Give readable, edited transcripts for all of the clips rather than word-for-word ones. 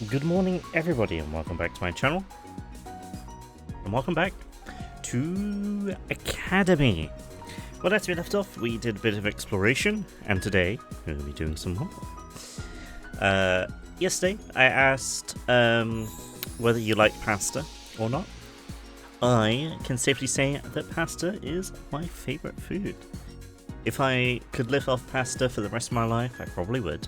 Good morning, everybody, and welcome back to my channel. And welcome back to Academy. Well, that's where we left off. We did a bit of exploration, and today we're going to be doing some more. Yesterday, I asked whether you like pasta or not. I can safely say that pasta is my favourite food. If I could live off pasta for the rest of my life, I probably would.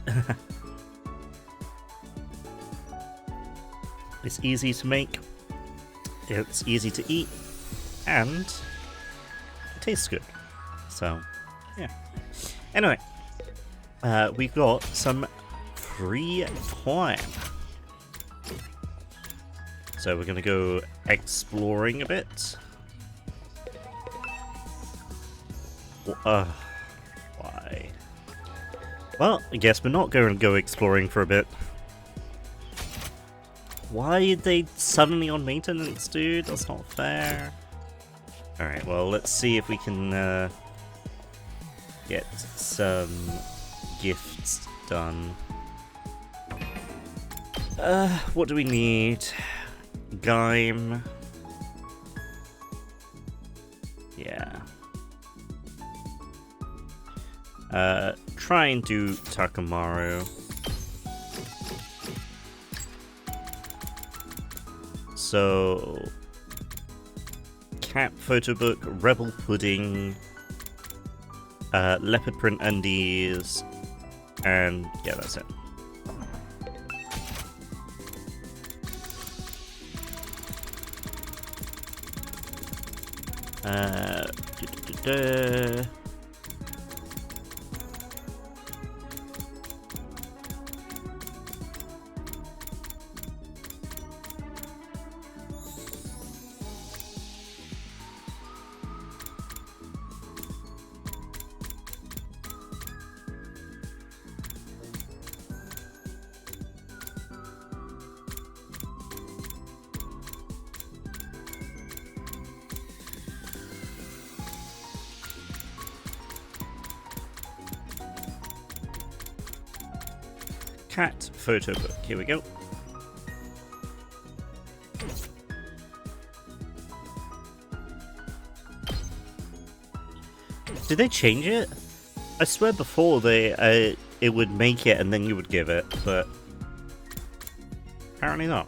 It's easy to make, it's easy to eat, and it tastes good. So, yeah. Anyway, we've got some free time. So we're gonna go exploring a bit. Why? Well, I guess we're not going to go exploring for a bit. Why are they suddenly on maintenance, dude? That's not fair. Alright, well, let's see if we can get some gifts done. What do we need? Gaim. Yeah. Try and do Takamaru. So, Cat Photo Book, Rebel Pudding, Leopard Print Undies, and yeah, that's it. Cat Photo Book, here we go. Did they change it? I swear before they it would make it and then you would give it, but apparently not.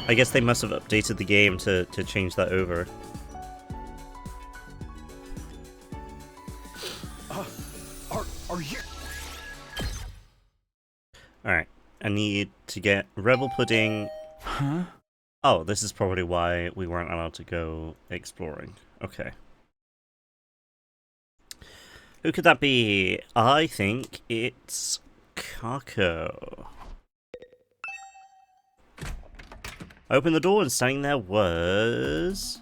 I guess they must have updated the game to change that over. Are you? Alright, I need to get Rebel Pudding. Huh? Oh, this is probably why we weren't allowed to go exploring. Okay. Who could that be? I think it's Kako. I opened the door and standing there was...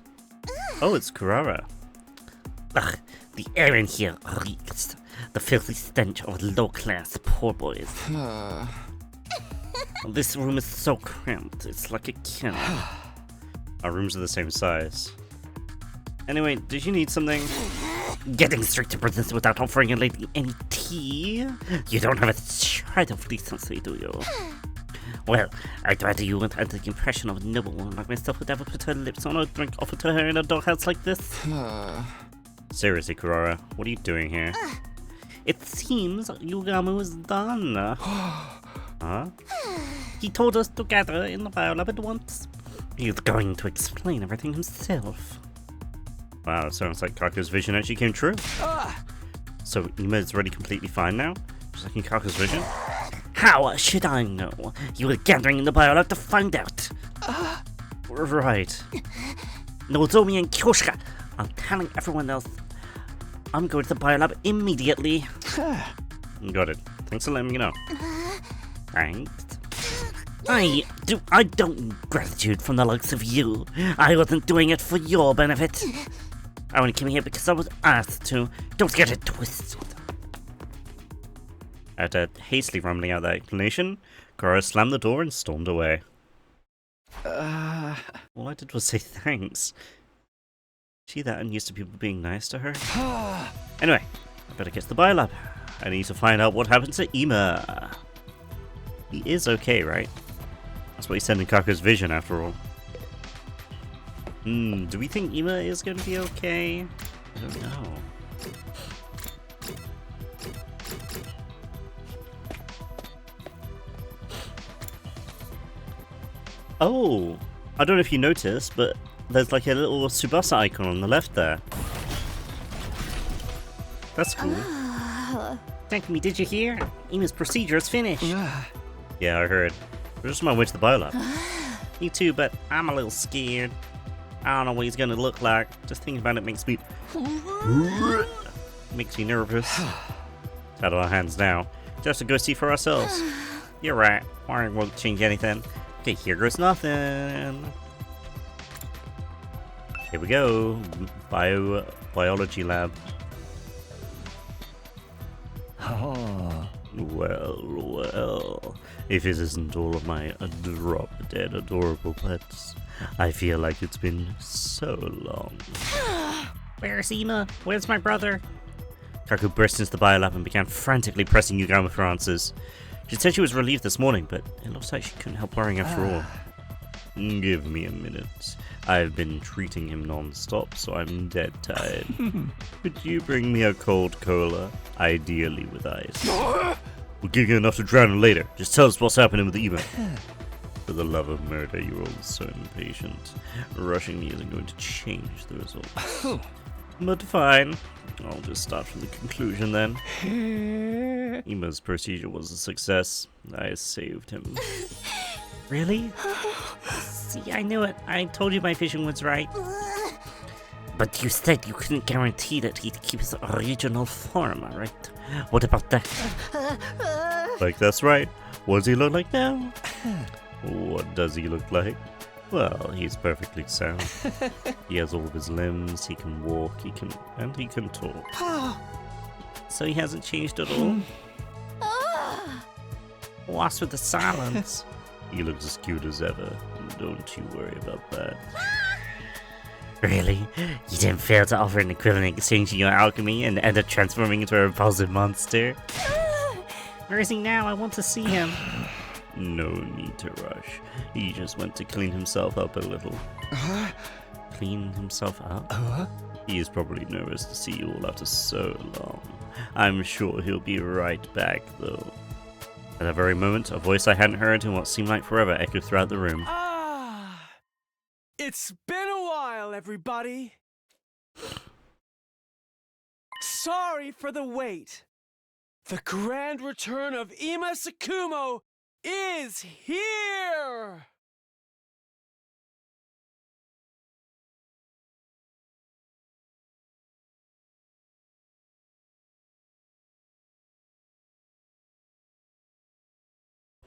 Oh, it's Kurara. Ugh, the air in here reeks. The filthy stench of low-class poor boys. This room is so cramped, it's like a kennel. Our rooms are the same size. Anyway, did you need something? Getting straight to business without offering a lady any tea? You don't have a shred of decency, do you? Well, I'd rather you went under the impression of a noble woman like myself would ever put her lips on a drink offered to her in a doghouse like this. Seriously, Kurara, what are you doing here? It seems Yugamu is done. Huh? He told us to gather in the biolab at once. He's going to explain everything himself. Wow, it sounds like Kako's vision actually came true. So Ima is already completely fine now? Just like in Kako's vision? How should I know? You were gathering in the biolab to find out. Right. Nozomi and Kyoshika, I'm telling everyone else. I'm going to the biolab immediately. Got it. Thanks for letting me know. Thanks. I don't need gratitude from the likes of you. I wasn't doing it for your benefit. I only came here because I was asked to. Don't get it twisted. After hastily rambling out that explanation, Kurara slammed the door and stormed away. All I did was say thanks. See that unused to people being nice to her? Anyway, I better get to the biolab. I need to find out what happened to Ima. He is okay, right? That's what he said in Kaku's vision, after all. Do we think Ima is going to be okay? I don't know. Oh! I don't know if you noticed, but there's like a little Tsubasa icon on the left there. That's cool. Takumi, did you hear? Ima's procedure is finished. Yeah, I heard. We're just on my way to the biolab. Me too, but I'm a little scared. I don't know what he's gonna look like. Just thinking about it makes me nervous. It's out of our hands now. Just to go see for ourselves. You're right. Wiring won't change anything. Okay, here goes nothing. Here we go. Biology lab. Oh. Well. If it isn't all of my drop-dead adorable pets, I feel like it's been so long. Where's Ima? Where's my brother? Kaku burst into the biolab and began frantically pressing Yugama for answers. She said she was relieved this morning, but it looks like she couldn't help worrying after all. Give me a minute. I've been treating him non-stop, so I'm dead tired. Could you bring me a cold cola? Ideally with ice. We'll give you enough to drown him later. Just tell us what's happening with the Ima. For the love of murder, you're all so impatient. Rushing me isn't going to change the results. But fine. I'll just start from the conclusion then. Ima's procedure was a success. I saved him. Really? See, I knew it. I told you my vision was right. But you said you couldn't guarantee that he'd keep his original form, right? What about that? Like, that's right. What does he look like now? What does he look like? Well, he's perfectly sound. He has all of his limbs, he can walk, he can talk. So he hasn't changed at all? What's with the silence? He looks as cute as ever. Don't you worry about that. Really? You didn't fail to offer an equivalent exchange in your alchemy and end up transforming into a repulsive monster? Where is he now? I want to see him. No need to rush. He just went to clean himself up a little. Clean himself up? He is probably nervous to see you all after so long. I'm sure he'll be right back, though. At that very moment, a voice I hadn't heard in what seemed like forever echoed throughout the room. It's been a while, everybody. Sorry for the wait. The grand return of Ima Tsukumo is here!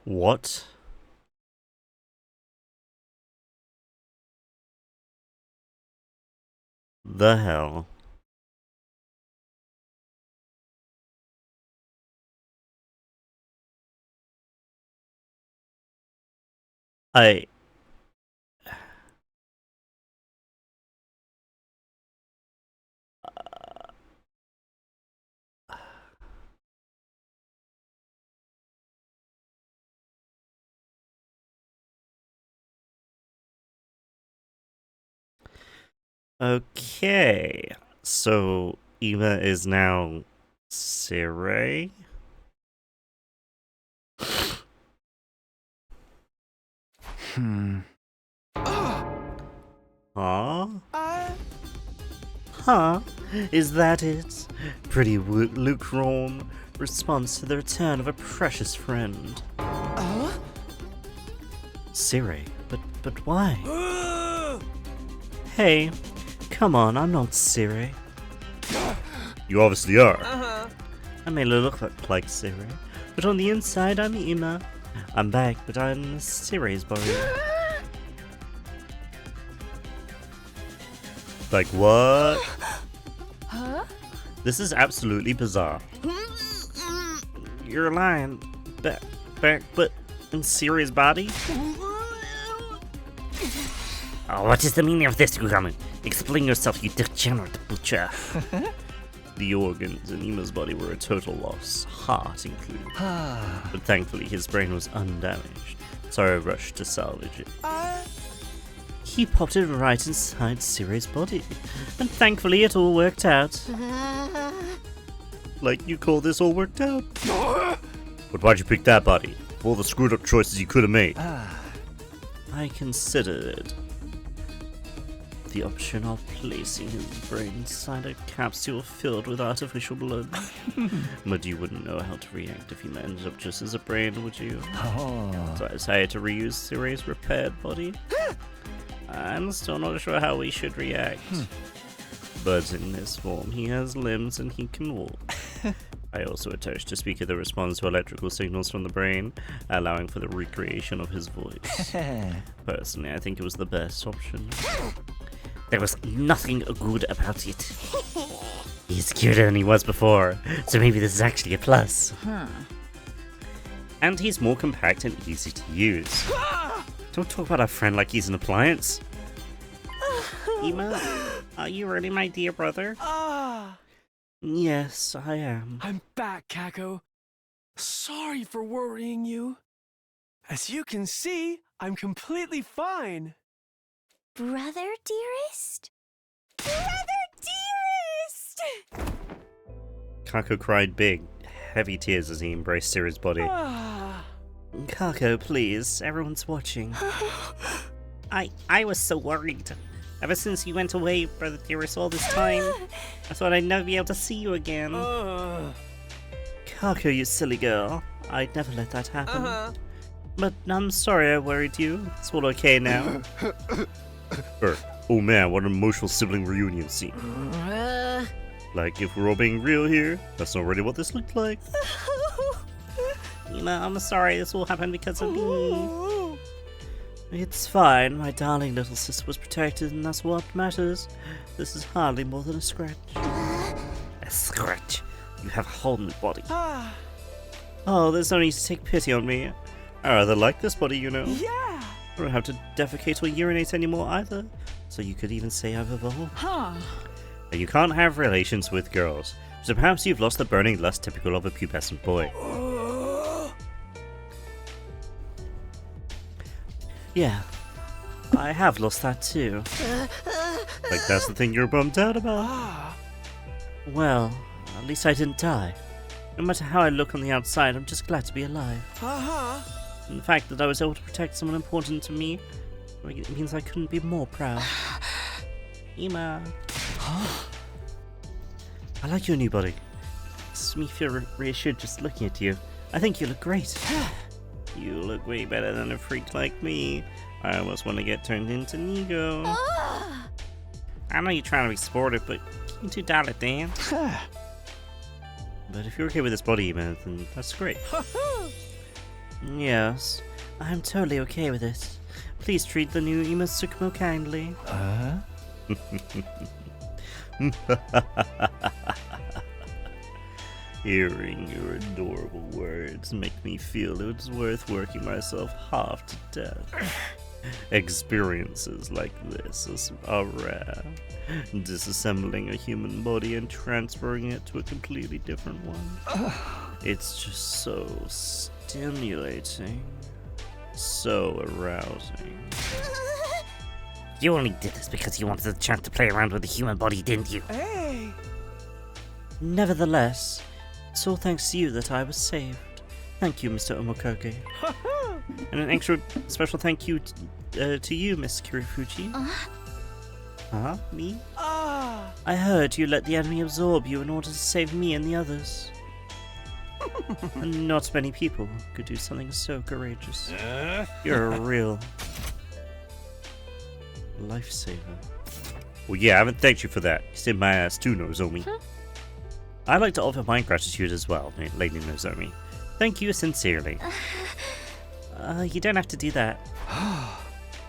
What? The hell? Okay, so Eva is now Sirei? Huh? Huh? Is that it? Pretty lukewarm response to the return of a precious friend. Sirei, but why? Hey, come on, I'm not Sirei. You obviously are. I may look like Sirei, but on the inside I'm Ima. I'm back, but I'm Sirei's body. Like what? This is absolutely bizarre. You're lying. Back, but in Sirei's body? Oh, what is the meaning of this, Yugama? Explain yourself, you degenerate butcher. The organs in Ima's body were a total loss, heart included. But thankfully his brain was undamaged, so I rushed to salvage it. He popped it right inside Siri's body, and thankfully it all worked out. Like you call this all worked out? But why'd you pick that body? Of all the screwed up choices you could have made. I considered the option of placing his brain inside a capsule filled with artificial blood. But you wouldn't know how to react if he ended up just as a brain, would you? So I decided to reuse Siri's repaired body. I'm still not sure how we should react. But in this form, he has limbs and he can walk. I also attached a speaker that responds to electrical signals from the brain, allowing for the recreation of his voice. Personally, I think it was the best option. There was nothing good about it. He's cuter than he was before, so maybe this is actually a plus. And he's more compact and easy to use. Don't talk about our friend like he's an appliance. Ima, are you really my dear brother? Yes, I am. I'm back, Kako. Sorry for worrying you. As you can see, I'm completely fine. Brother dearest? Brother dearest! Kako cried big, heavy tears as he embraced Siri's body. Kako, please, everyone's watching. I was so worried. Ever since you went away, brother dearest, all this time, I thought I'd never be able to see you again. Kako, you silly girl. I'd never let that happen. But I'm sorry I worried you. It's all okay now. Oh man, what an emotional sibling reunion scene. Like, if we're all being real here, that's not really what this looked like. Ima, I'm sorry this all happened because of me. It's fine, my darling little sister was protected and that's what matters. This is hardly more than a scratch. A scratch? You have a whole new body. Oh, there's no need to take pity on me. I rather like this body, you know. Yeah! I don't have to defecate or urinate anymore either, so you could even say I've evolved. You can't have relations with girls, so perhaps you've lost the burning lust typical of a pubescent boy. Yeah, I have lost that too. Like that's the thing you're bummed out about? Well, at least I didn't die. No matter how I look on the outside, I'm just glad to be alive. And the fact that I was able to protect someone important to me, it means I couldn't be more proud. Ima. I like your new body. Makes me feel reassured just looking at you. I think you look great. You look way better than a freak like me. I almost want to get turned into Nigo. I know you're trying to be sportive, but can you $2 Dan? But if you're okay with this body, man, then that's great. Yes, I'm totally okay with it. Please treat the new Ima Tsukumo kindly. Hearing your adorable words make me feel it's worth working myself half to death. Experiences like this are rare. Disassembling a human body and transferring it to a completely different one. It's just so stimulating. So arousing. You only did this because you wanted the chance to play around with the human body, didn't you? Hey! Nevertheless, it's all thanks to you that I was saved. Thank you, Mr. Omokoge. And an extra special thank you to you, Miss Kirifuji. Huh? Me? I heard you let the enemy absorb you in order to save me and the others. And not many people could do something so courageous. You're a real lifesaver. Well, yeah, I haven't thanked you for that. You saved my ass too, Nozomi. I'd like to offer my gratitude as well, Lady Nozomi. Thank you sincerely. You don't have to do that.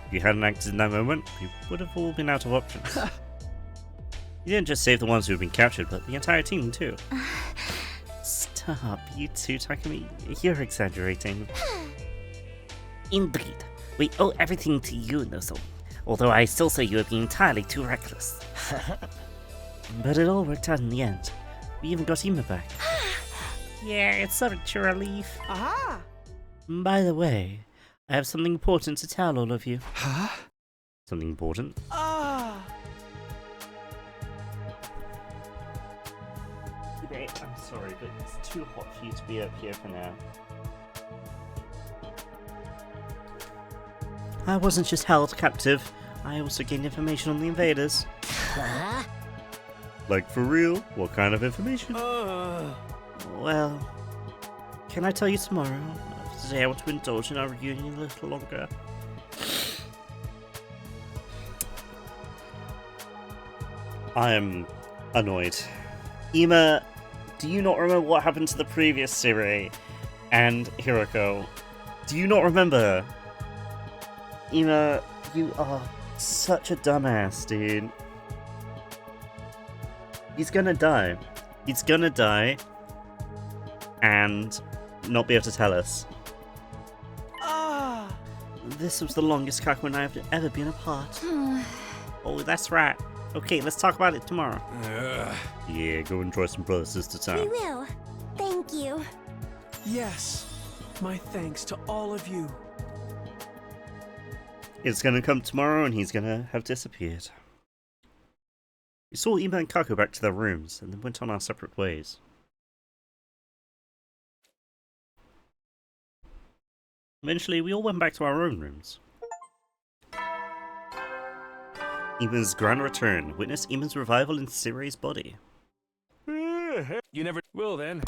If you hadn't acted in that moment, we would have all been out of options. You didn't just save the ones who have been captured, but the entire team too. Stop, you two, Takumi. You're exaggerating. Indeed. We owe everything to you, Nozo. Although I still say you are being entirely too reckless. But it all worked out in the end. We even got Ima back. Yeah, it's such a relief. Aha! By the way, I have something important to tell all of you. Huh? Something important? Ah! I'm sorry, but it's too hot for you to be up here for now. I wasn't just held captive, I also gained information on the invaders. Huh? Like for real? What kind of information? Well, can I tell you tomorrow? Today I want to indulge in our reunion a little longer. I am annoyed. Ima, do you not remember what happened to the previous Siri and Hiroko? Do you not remember? Ima, you are such a dumbass, dude. He's gonna die. He's gonna die and not be able to tell us. Ah! This was the longest Kaku and I have ever been apart. Oh, that's right. Okay, let's talk about it tomorrow. Yeah, go enjoy some brother-sister We time. will. Thank you. Yes. My thanks to all of you. It's gonna come tomorrow and he's gonna have disappeared. We saw Ima and Kaku back to their rooms and then went on our separate ways. Eventually, we all went back to our own rooms. Ima's grand return. Witness Ima's revival in Sire's body. You never will then.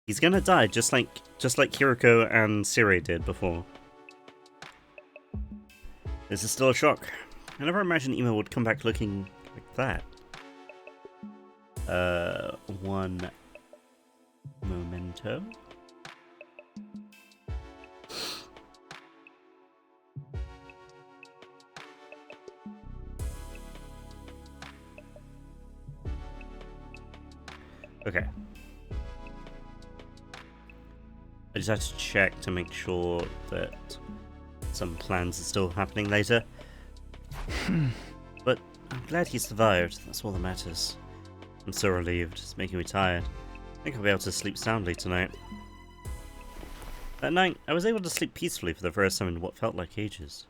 He's gonna die just like Hiroko and Sire did before. This is still a shock. I never imagined Ima would come back looking like that. One momento. Okay. I just have to check to make sure that some plans are still happening later. But I'm glad he survived, that's all that matters. I'm so relieved, it's making me tired. I think I'll be able to sleep soundly tonight. That night, I was able to sleep peacefully for the first time in what felt like ages.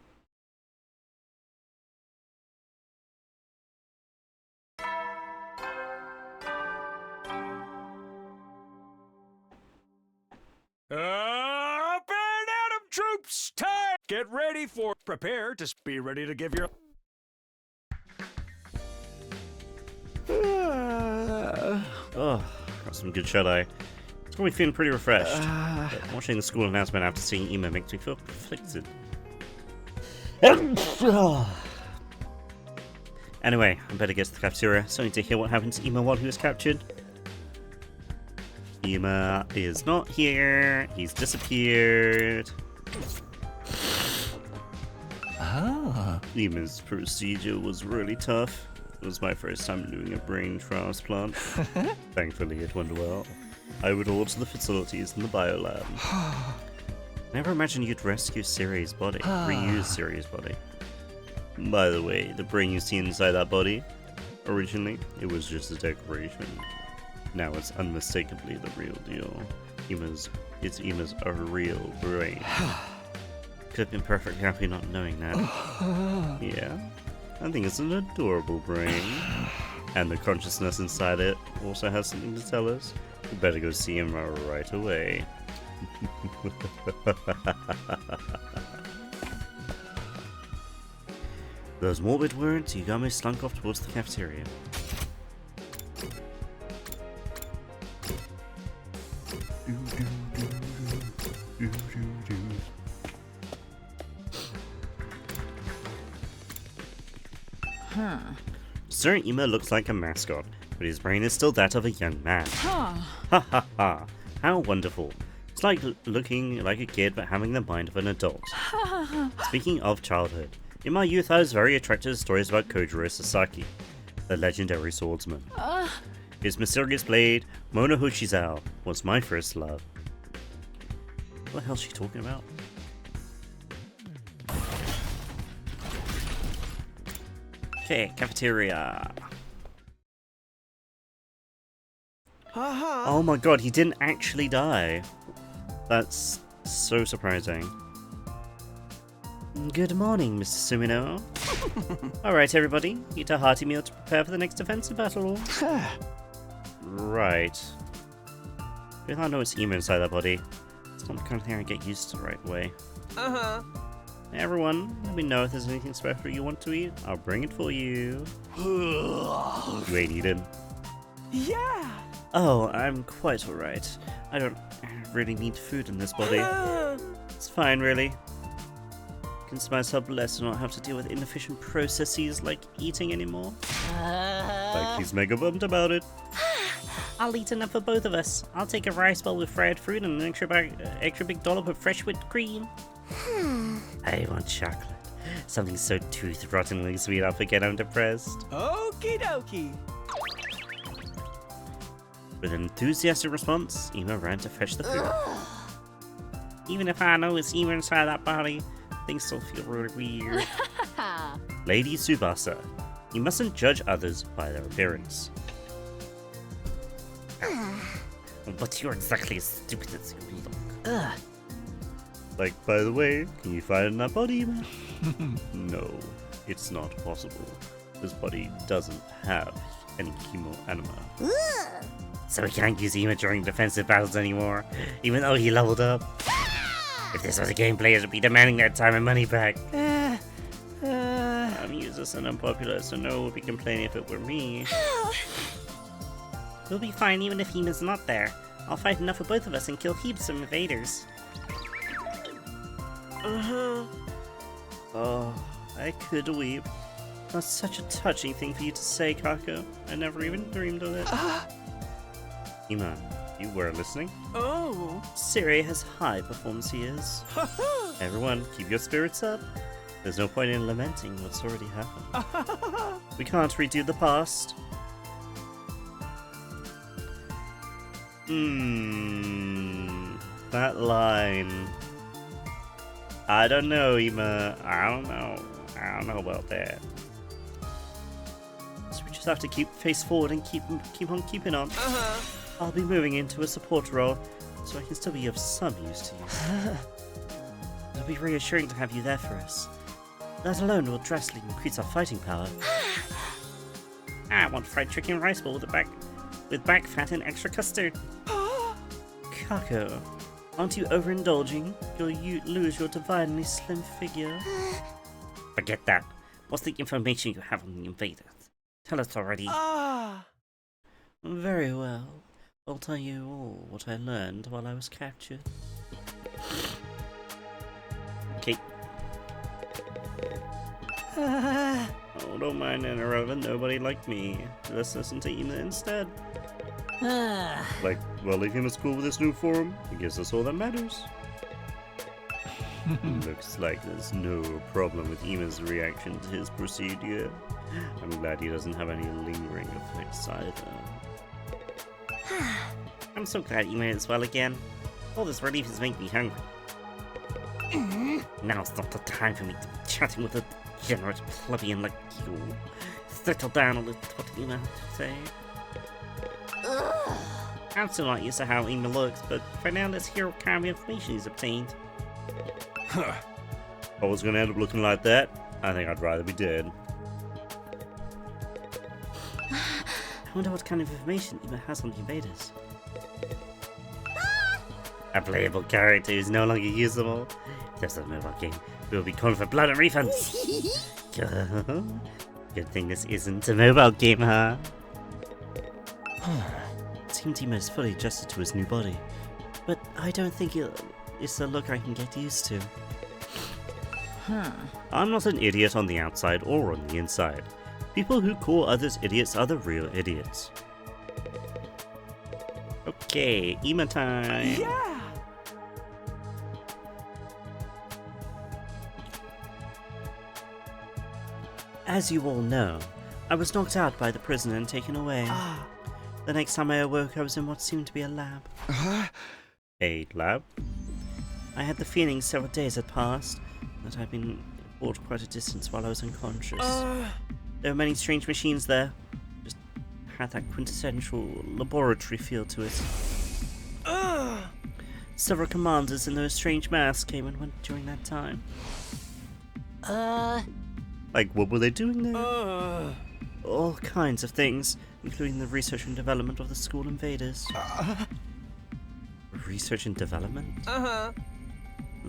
Up and Adam troops, time! Get ready for, prepare to be ready to give your... Oh, got some good shut-eye. It's got me feeling pretty refreshed. But watching the school announcement after seeing Ima makes me feel conflicted. Anyway, I better get to the cafeteria, so I need to hear what happened to Ima while he was captured. Ima is not here. He's disappeared. Ima's procedure was really tough. It was my first time doing a brain transplant. Thankfully, it went well. I would order the facilities in the biolab. Never imagined you'd rescue Siri's body, reuse Siri's body. By the way, the brain you see inside that body, originally, it was just a decoration. Now it's unmistakably the real deal. It's Ima's a real brain. Could have been perfectly happy not knowing that. Yeah, I think it's an adorable brain. And the consciousness inside it also has something to tell us. We better go see him right away. Those morbid words, Yugami slunk off towards the cafeteria. Sir Ima looks like a mascot, but his brain is still that of a young man. Ha ha ha, how wonderful. It's like looking like a kid but having the mind of an adult. Speaking of childhood, in my youth I was very attracted to stories about Kojiro Sasaki, the legendary swordsman. His mysterious blade, Mono Hoshizao, was my first love. What the hell is she talking about? Okay, cafeteria. Uh-huh. Oh my god, he didn't actually die. That's so surprising. Good morning, Mr. Sumino. Alright, everybody. Eat a hearty meal to prepare for the next defensive battle. Right. I know it's emo inside that body. It's not the kind of thing I get used to right away. Uh-huh. Hey everyone, let me know if there's anything special you want to eat. I'll bring it for you. You ain't eating. Yeah. Oh, I'm quite alright. I don't really need food in this body. It's fine, really. Consider myself blessed to not have to deal with inefficient processes like eating anymore. Like he's mega bummed about it. I'll eat enough for both of us. I'll take a rice bowl with fried fruit and an extra big dollop of fresh whipped cream. I want chocolate. Something so tooth-rottingly sweet I'll forget I'm depressed. Okie dokie. With an enthusiastic response, Ema ran to fetch the food. Even if I know it's even inside that body, things still feel really weird. Lady Tsubasa, you mustn't judge others by their appearance. But you're exactly as stupid as you look. Like, by the way, can you find it in that body, Ema? No, it's not possible. This body doesn't have any chemo anima. So we can't use Ema during defensive battles anymore, even though he leveled up. If this was a game, players would be demanding their time and money back. I'm useless and unpopular, so no one would be complaining if it were me. We'll be fine even if Ema's not there. I'll fight enough for both of us and kill heaps of invaders. Oh, I could weep. That's such a touching thing for you to say, Kako. I never even dreamed of it. Ema, you were listening? Oh. Siri has high performance years. Everyone, keep your spirits up. There's no point in lamenting what's already happened. We can't redo the past. That line. I don't know, Ema. I don't know about that. So we just have to keep face forward and keep on keeping on. I'll be moving into a support role, so I can still be of some use to you. It'll be reassuring to have you there for us. That alone will drastically increase our fighting power. I want fried chicken rice bowl with back fat and extra custard. Kako, aren't you overindulging? You'll lose your divinely slim figure. Forget that. What's the information you have on the invaders? Tell us already. Very well. I'll tell you all what I learned while I was captured. Okay. Oh, don't mind interrupting. Nobody like me. Let's listen to Ema instead. Like, well, if Ema's cool with this new form, I guess that's all that matters. Looks like there's no problem with Ema's reaction to his procedure. I'm glad he doesn't have any lingering effects either. I'm so glad Ema is well again. All this relief is making me hungry. Now's not the time for me to be chatting with a degenerate plebeian like you. Settle down and listen to what Ema has to say. I'm still not used to how Ema looks, but for now let's hear what kind of information he's obtained. If I was gonna end up looking like that, I think I'd rather be dead. I wonder what kind of information Ema has on the invaders. A playable character is no longer usable. Just a mobile game. We'll be calling for blood and refunds. Good thing this isn't a mobile game, huh? Seems Ema is fully adjusted to his new body, but I don't think it's a look I can get used to. I'm not an idiot on the outside or on the inside. People who call others idiots are the real idiots. Okay, Ema time. Yeah. As you all know, I was knocked out by the prisoner and taken away. The next time I awoke, I was in what seemed to be a lab. A lab? I had the feeling several days had passed, that I'd been brought quite a distance while I was unconscious. There were many strange machines there, just had that quintessential laboratory feel to it. Several commanders in those strange masks came and went during that time. Like, what were they doing there? All kinds of things, including the research and development of the school invaders. Research and development?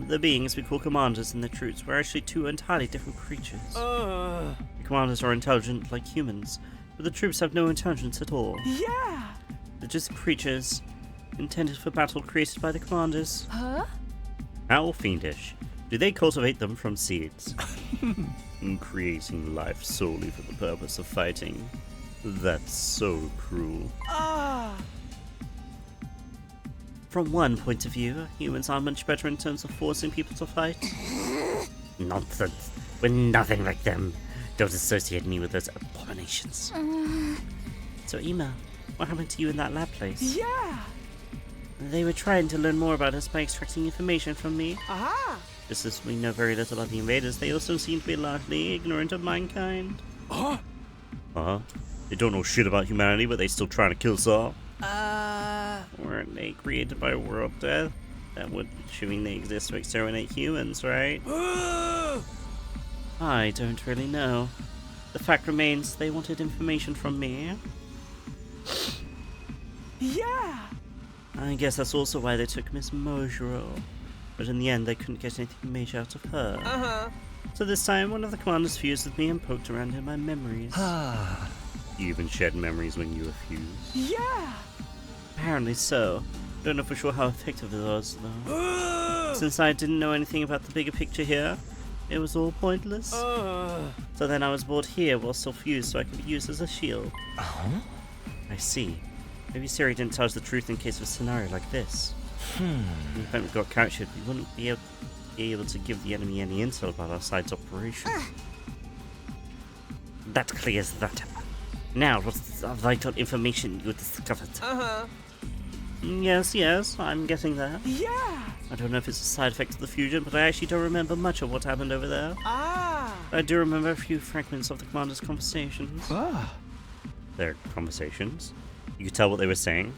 The beings we call commanders and their troops were actually two entirely different creatures. The commanders are intelligent like humans, but the troops have no intelligence at all. Yeah! They're just creatures intended for battle created by the commanders. How fiendish. Do they cultivate them from seeds? Creating life solely for the purpose of fighting. That's so cruel. From one point of view, humans are much better in terms of forcing people to fight. Nonsense. We're nothing like them. Don't associate me with those abominations. So, Ema, what happened to you in that lab place? Yeah! They were trying to learn more about us by extracting information from me. Aha! Just as we know very little about the invaders, they also seem to be largely ignorant of mankind. They don't know shit about humanity, but they still trying to kill us all. Weren't they created by world death? That would, assuming they exist to exterminate humans, right? I don't really know. The fact remains, they wanted information from me. Yeah! I guess that's also why they took Miss Mojiro. But in the end, they couldn't get anything major out of her. So this time, one of the commanders fused with me and poked around in my memories. You even shed memories when you were fused? Yeah! Apparently so. Don't know for sure how effective it was, though. Since I didn't know anything about the bigger picture here, it was all pointless. So then I was brought here while still fused so I could be used as a shield. I see. Maybe Siri didn't tell us the truth in case of a scenario like this. In the event we got captured, we wouldn't be able to give the enemy any intel about our side's operation. That clears that up. Now, what's the vital information you discovered? Yes, I'm getting that. Yeah! I don't know if it's a side effect of the fusion, but I actually don't remember much of what happened over there. I do remember a few fragments of the commander's conversations. Their conversations? You could tell what they were saying?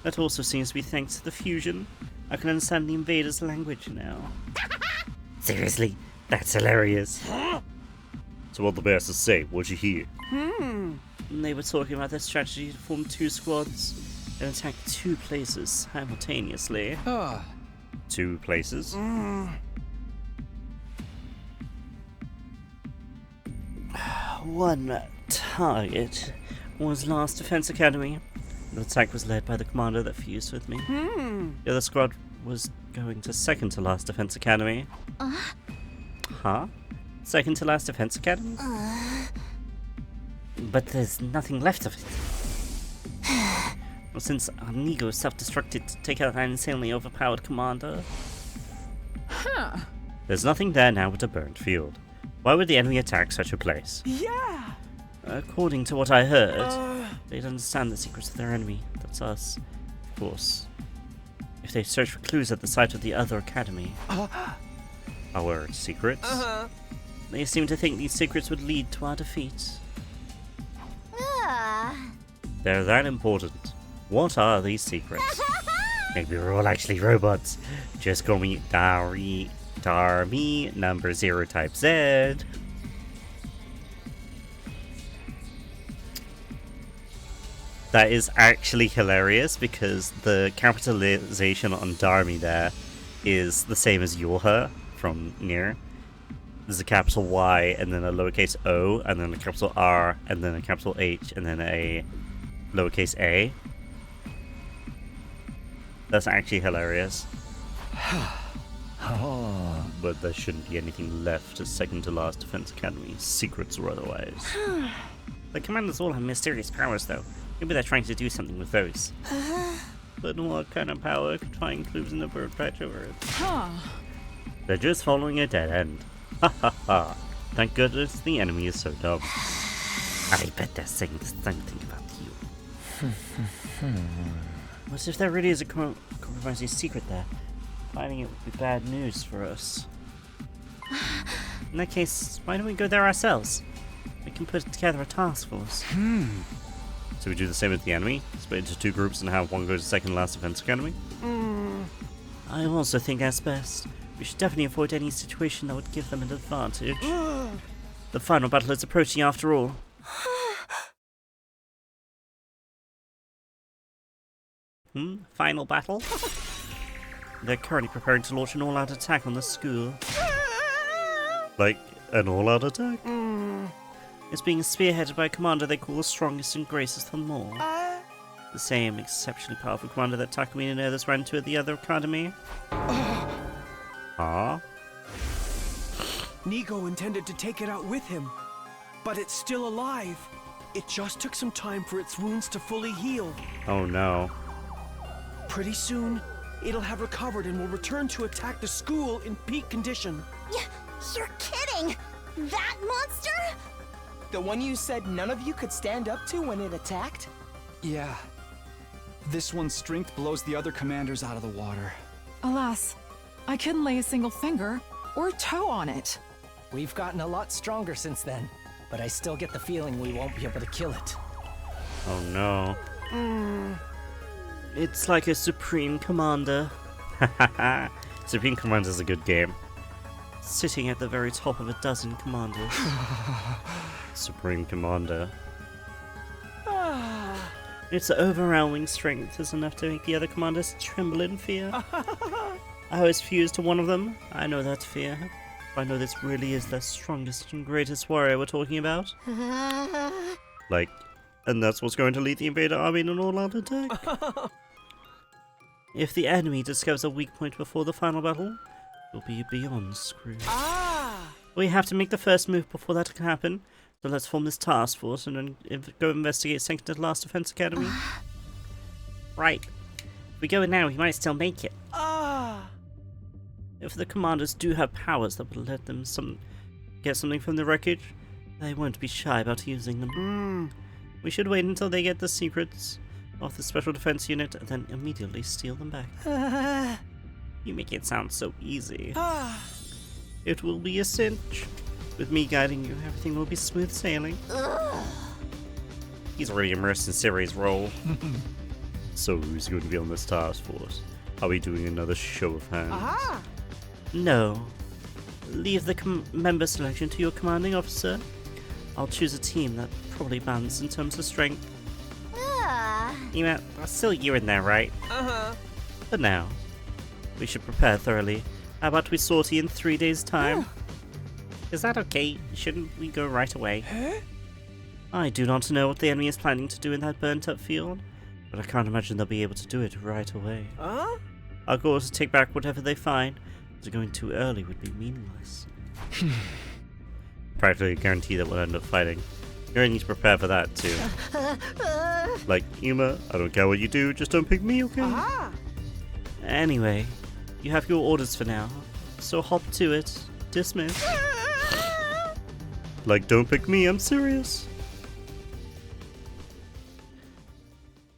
That also seems to be thanks to the fusion. I can understand the invaders' language now. Seriously? That's hilarious. So what the bastards say? What'd you hear? They were talking about their strategy to form two squads and attack two places simultaneously. Two places? One target was Last Defense Academy. The attack was led by the commander that fused with me. The other squad was going to second to Last Defense Academy. Huh? Second to Last Defense Academy? But there's nothing left of it. Well, since Amigo self-destructed to take out an insanely overpowered commander. There's nothing there now but a burnt field. Why would the enemy attack such a place? Yeah! According to what I heard, they'd understand the secrets of their enemy. That's us, of course. If they search for clues at the site of the other academy. Our secrets? They seem to think these secrets would lead to our defeat. They're that important. What are these secrets? Maybe we're all actually robots. Just call me Darmy number 0 type Z. That is actually hilarious because the capitalization on Darmy there is the same as Yorha from Nier. There's a capital Y and then a lowercase o and then a capital R and then a capital H and then a lowercase a. That's actually hilarious. But there shouldn't be anything left as second to last Defense Academy, secrets or otherwise. The commanders all have mysterious powers, though. Maybe they're trying to do something with those. But what kind of power could find clues in the bird patch of Earth? They're just following a dead end. Ha ha ha. Thank goodness the enemy is so dumb. I bet they're saying something about you. What if there really is a compromising secret there? Finding it would be bad news for us. In that case, why don't we go there ourselves? We can put together a task force. So we do the same with the enemy, split into 2 groups and have one go to second last defense academy. I also think that's best. We should definitely avoid any situation that would give them an advantage. The final battle is approaching after all. Final battle? They're currently preparing to launch an all-out attack on the school. Like, an all-out attack? It's being spearheaded by a commander they call the strongest and greatest of them all. The same exceptionally powerful commander that Takumi and others ran to at the other academy. Huh? Nigo intended to take it out with him, but it's still alive. It just took some time for its wounds to fully heal. Oh no. Pretty soon, it'll have recovered and will return to attack the school in peak condition. You're kidding! That monster? The one you said none of you could stand up to when it attacked? Yeah. This one's strength blows the other commanders out of the water. Alas, I couldn't lay a single finger or toe on it. We've gotten a lot stronger since then, but I still get the feeling we won't be able to kill it. Oh no. It's like a Supreme Commander. Supreme Commander is a good game. Sitting at the very top of a dozen commanders. Supreme Commander. Its overwhelming strength is enough to make the other commanders tremble in fear. I was fused to one of them. I know that fear. I know this really is the strongest and greatest warrior we're talking about. Like, and that's what's going to lead the invader army in an all-out attack? If the enemy discovers a weak point before the final battle, we'll be beyond screwed. We have to make the first move before that can happen. So let's form this task force and then go investigate second to last defense academy. Right. If we go in now, we might still make it. If the commanders do have powers that would let them get something from the wreckage, they won't be shy about using them. We should wait until they get the secrets of the special defense unit and then immediately steal them back. You make it sound so easy. It will be a cinch. With me guiding you, everything will be smooth sailing. He's already immersed in Siri's role. So who's going to be on this task force? Are we doing another show of hands? No. Leave the member selection to your commanding officer. I'll choose a team that probably balanced in terms of strength. Still you in there, right? But now, we should prepare thoroughly. How about we sortie in 3 days' time? Is that okay? Shouldn't we go right away? I do not know what the enemy is planning to do in that burnt-up field, but I can't imagine they'll be able to do it right away. Our goal is to take back whatever they find, so going too early would be meaningless. Practically guarantee that we'll end up fighting. You're going to need to prepare for that too. Like, Yuma, I don't care what you do, just don't pick me, okay? Anyway, you have your orders for now, so hop to it. Dismiss. Like, don't pick me, I'm serious.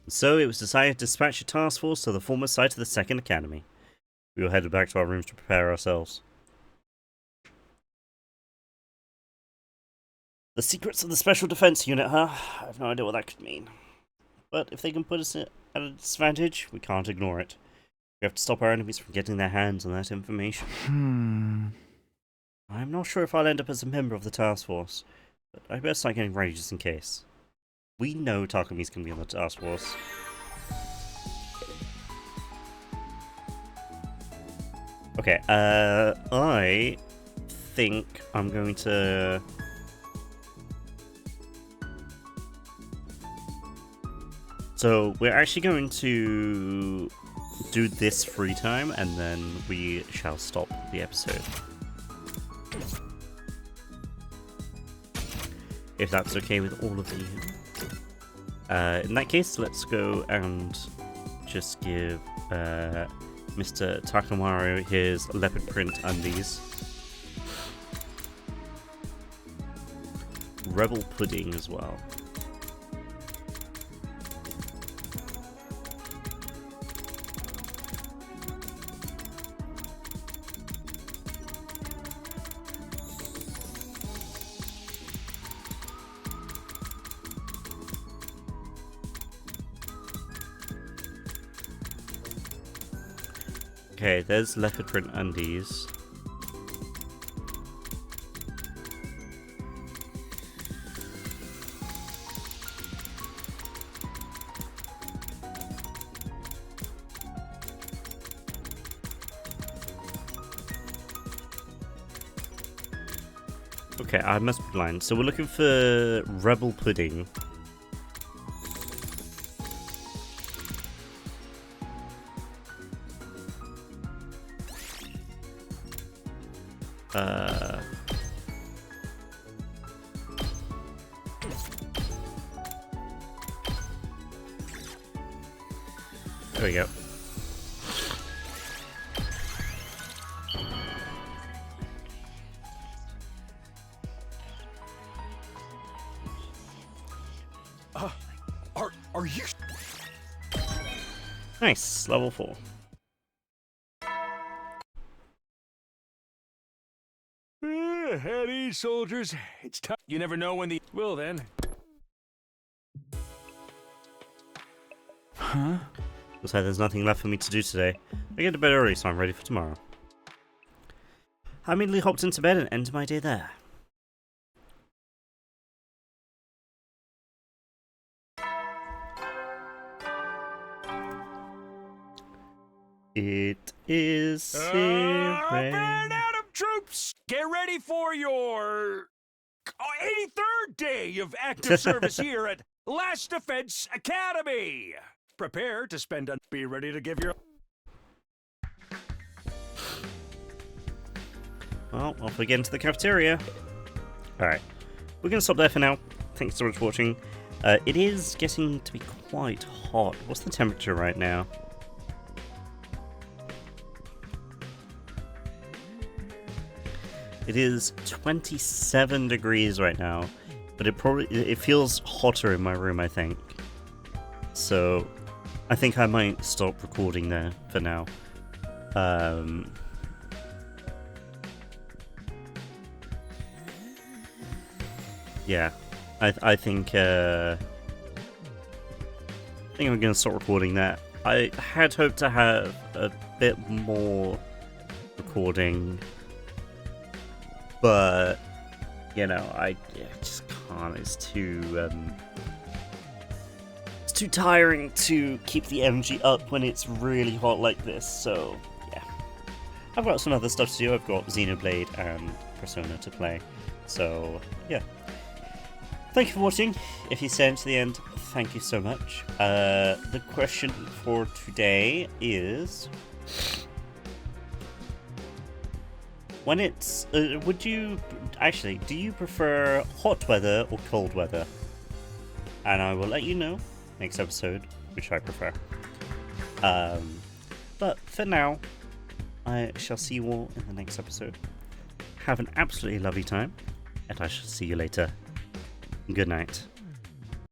So it was decided to dispatch a task force to the former site of the Second Academy. We all headed back to our rooms to prepare ourselves. The secrets of the Special Defense Unit, huh? I have no idea what that could mean. But if they can put us at a disadvantage, we can't ignore it. We have to stop our enemies from getting their hands on that information. I'm not sure if I'll end up as a member of the task force, but I better start getting ready just in case. We know Takumi's gonna be on the task force. Okay, I think I'm going to... So, we're actually going to do this free time, and then we shall stop the episode. If that's okay with all of you. In that case, let's go and just give Mr. Takamaru his leopard print undies. Rebel pudding as well. Okay, there's leopard print undies. Okay, I must be blind. So we're looking for Rebel Pudding. There we go. Are you? Nice, level 4. At ease, soldiers. It's time. You never know when the. Well then. Huh? Looks like there's nothing left for me to do today. I get to bed early, so I'm ready for tomorrow. I immediately hopped into bed and ended my day there. It is Burn Atom troops! Get ready for your 83rd day of active service here at Last Defense Academy. Prepare to spend a. Be ready to give your. Well, off we get into the cafeteria. Alright, we're going to stop there for now. Thanks so much for watching. It is getting to be quite hot. What's the temperature right now? It is 27 degrees right now, but it feels hotter in my room, I think. So, I think I might stop recording there for now. Yeah, I think I'm gonna stop recording that. I had hoped to have a bit more recording, but you know, I just can't. It's too tiring to keep the energy up when it's really hot like this. So yeah, I've got some other stuff to do. I've got Xenoblade and Persona to play. So yeah. Thank you for watching. If you stayed to the end, thank you so much. The question for today is, when it's, do you prefer hot weather or cold weather? And I will let you know next episode which I prefer. But for now, I shall see you all in the next episode. Have an absolutely lovely time, and I shall see you later. Good night.